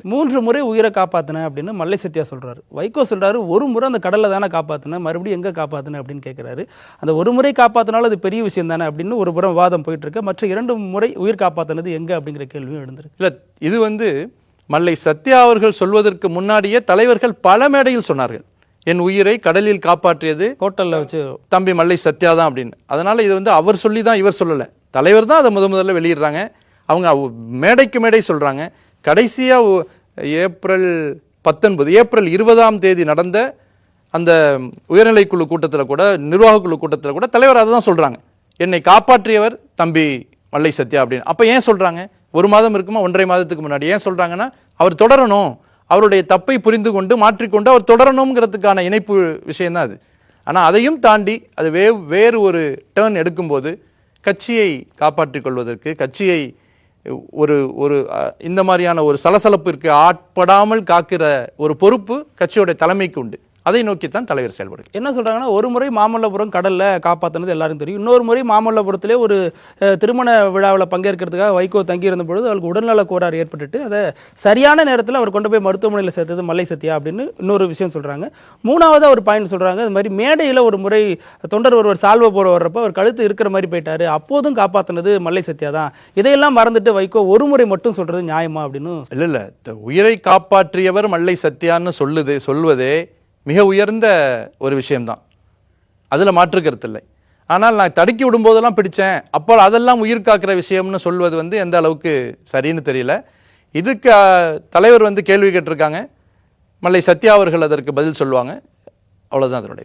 3 முறை உயிரை காப்பாத்தினேன் அப்படின்னு மல்லை சத்யா சொல்றாரு. வைகோ சொல்றாரு, ஒரு முறை அந்த கடல்ல தானே காப்பாத்தினேன், மறுபடியும் எங்க காப்பாத்தினேன் அப்படின்னு கேட்கிறாரு. அந்த ஒரு முறை காப்பாத்தினாலும் அது பெரிய விஷயம் தானே அப்படின்னு ஒரு புறம் வாதம் போயிட்டு இருக்கு. மற்ற 2 முறை உயிர் காப்பாத்தினது எங்க அப்படிங்கிற கேள்வியும் எழுந்திருக்கு. இல்ல, இது மல்லை சத்யா அவர்கள் சொல்வதற்கு முன்னாடியே தலைவர்கள் பல மேடையில் சொன்னார்கள், என் உயிரை கடலில் காப்பாற்றியது ஹோட்டல்ல வச்சு தம்பி மல்லை சத்யா தான் அப்படின்னு. அதனால இது அவர் சொல்லி தான் இவர் சொல்லல, தலைவர் தான் அதை முதல்ல வெளியிடுறாங்க. அவங்க மேடைக்கு மேடை சொல்றாங்க. கடைசியா ஏப்ரல் 20 நடந்த அந்த உயர்நிலைக்குழு கூட்டத்தில் கூட, நிர்வாக குழு கூட்டத்தில் கூட தலைவர் அதை தான் சொல்றாங்க, என்னை காப்பாற்றியவர் தம்பி மல்லை சத்யா அப்படின்னு. அப்ப ஏன் சொல்றாங்க? 1 மாதம் இருக்குமா, 1.5 மாதத்துக்கு முன்னாடி ஏன் சொல்றாங்கன்னா, அவர் தொடரணும், அவருடைய தப்பை புரிந்து கொண்டு மாற்றிக்கொண்டு அவர் தொடரணுங்கிறதுக்கான இணைப்பு விஷயம் தான் அது. ஆனால் அதையும் தாண்டி அது வேறு ஒரு டேர்ன் எடுக்கும்போது கட்சியை காப்பாற்றிக் கொள்வதற்கு, கட்சியை ஒரு இந்த மாதிரியான ஒரு சலசலப்பிற்கு ஆட்படாமல் காக்கிற ஒரு பொறுப்பு கட்சியோட தலைமைக்கு உண்டு. அதை நோக்கித்தான் தலைவர் செயல்படுது. என்ன சொல்றாங்கன்னா, ஒரு முறை மாமல்லபுரம் கடல்ல காப்பாத்தினது எல்லாரும் தெரியும். இன்னொரு முறை மாமல்லபுரத்திலே ஒரு திருமண விழாவில் பங்கேற்கிறதுக்காக வைகோ தங்கியிருந்த பொழுது அவருக்கு உடல்நல கோளாறு ஏற்பட்டுட்டு அதை சரியான நேரத்தில் அவர் கொண்டு போய் மருத்துவமனையில் சேர்த்தது மல்லை சத்யா அப்படின்னு இன்னொரு விஷயம் சொல்றாங்க. 3வது ஒரு பாயிண்ட் சொல்றாங்க, அது மாதிரி மேடையில் ஒரு முறை தொண்டர் ஒருவர் சால்வ போற வர்றப்ப அவர் கழுத்து இருக்கிற மாதிரி போயிட்டாரு, அப்போதும் காப்பாத்தினது மல்லை சத்யா தான். இதையெல்லாம் மறந்துட்டு வைகோ ஒரு முறை மட்டும் சொல்றது நியாயமா அப்படின்னு. இல்ல, உயிரை காப்பாற்றியவர் மல்லை சத்யான்னு சொல்வதே மிக உயர்ந்த ஒரு விஷயம்தான், அதில் மாற்று கருத்து இல்லை. ஆனால் நான் தடுக்கி விடும்போதெல்லாம் பிடிச்சேன், அப்போ அதெல்லாம் உயிர் காக்கிற விஷயம்னு சொல்வது எந்த அளவுக்கு சரின்னு தெரியல. இதுக்கு தலைவர் கேள்வி கேட்டிருக்காங்க, மல்லை சத்யா அவர்கள் அதற்கு பதில் சொல்லுவாங்க. அவ்வளோதான் அதனுடைய விஷயம்.